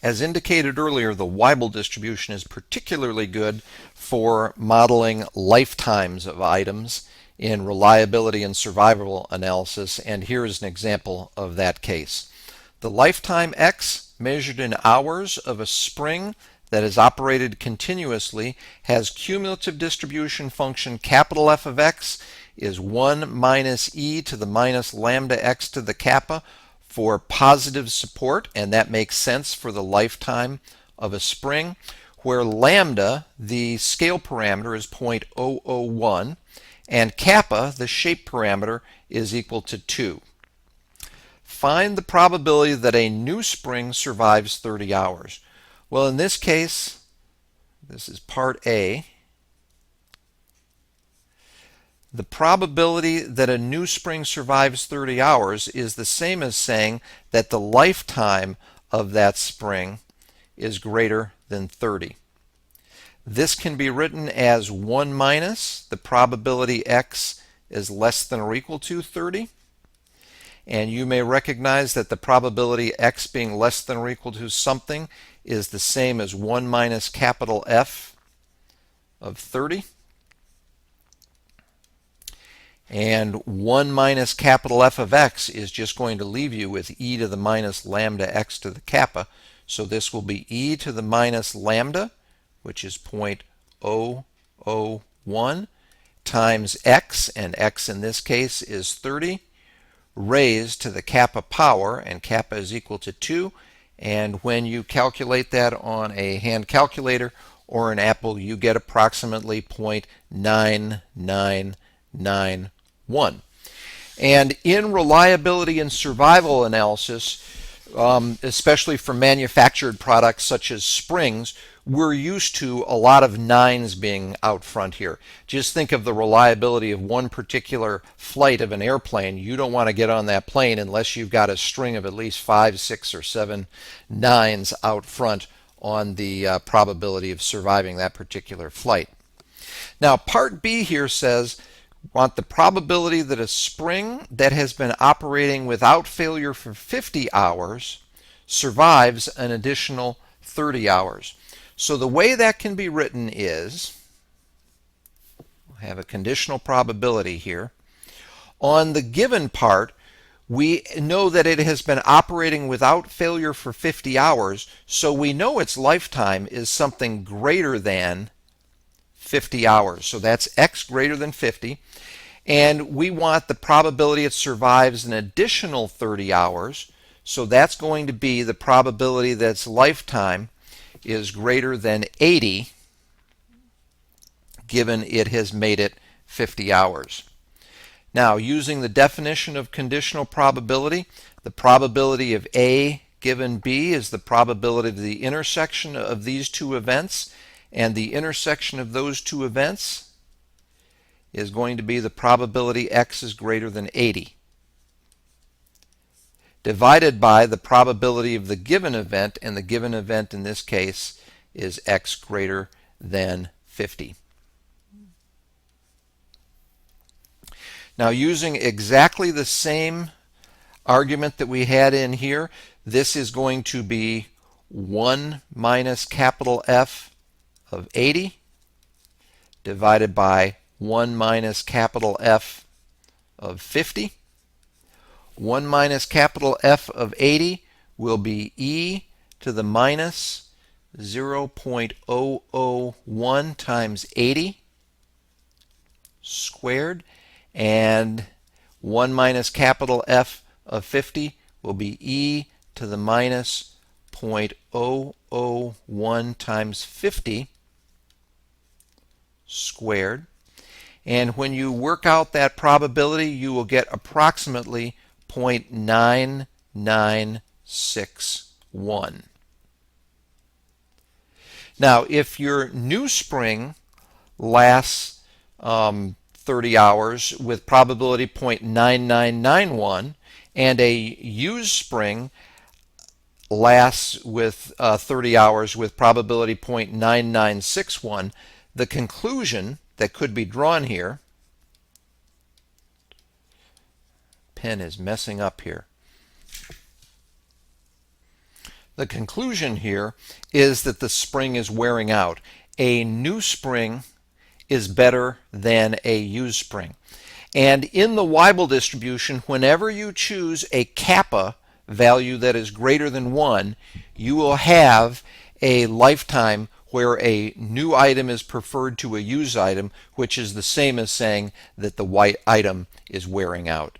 As indicated earlier, the Weibull distribution is particularly good for modeling lifetimes of items in reliability and survival analysis, and here is an example of that case. The lifetime X measured in hours of a spring that is operated continuously has cumulative distribution function capital F of X is 1 minus e to the minus lambda x to the kappa for positive support, and that makes sense for the lifetime of a spring, where lambda, the scale parameter, is 0.001, and kappa, the shape parameter, is equal to 2. Find the probability that a new spring survives 30 hours. Well, in this case, this is part A. The probability that a new spring survives 30 hours is the same as saying that the lifetime of that spring is greater than 30. This can be written as 1 minus the probability x is less than or equal to 30. And you may recognize that the probability x being less than or equal to something is the same as 1 minus capital F of 30. And 1 minus capital F of x is just going to leave you with e to the minus lambda x to the kappa. So this will be e to the minus lambda, which is 0.001, times x, and x in this case is 30, raised to the kappa power, and kappa is equal to 2. And when you calculate that on a hand calculator or an Apple, you get approximately 0.9991. And in reliability and survival analysis, especially for manufactured products such as springs, we're used to a lot of nines being out front here. Just think of the reliability of one particular flight of an airplane. You don't want to get on that plane unless you've got a string of at least 5, 6, or 7 nines out front on the probability of surviving that particular flight. Now, part B here says, want the probability that a spring that has been operating without failure for 50 hours survives an additional 30 hours. So the way that can be written is, we'll have a conditional probability here. On the given part, we know that it has been operating without failure for 50 hours, so we know its lifetime is something greater than 50 hours. So that's x greater than 50. And we want the probability it survives an additional 30 hours. So that's going to be the probability that its lifetime is greater than 80, given it has made it 50 hours. Now, using the definition of conditional probability, the probability of A given B is the probability of the intersection of these two events, and the intersection of those two events is going to be the probability x is greater than 80, divided by the probability of the given event, and the given event in this case is x greater than 50. Now, using exactly the same argument that we had in here, this is going to be 1 minus capital F of 80 divided by 1 minus capital F of 50. 1 minus capital F of 80 will be e to the minus 0.001 times 80 squared, and 1 minus capital F of 50 will be e to the minus 0.001 times 50 squared. And when you work out that probability, you will get approximately 0.9961. Now, if your new spring lasts 30 hours with probability 0.9991, and a used spring lasts with 30 hours with probability 0.9961, the conclusion that could be drawn here, pen is messing up here. The conclusion here is that the spring is wearing out. A new spring is better than a used spring. And in the Weibull distribution, whenever you choose a kappa value that is greater than 1, you will have a lifetime where a new item is preferred to a used item, which is the same as saying that the white item is wearing out.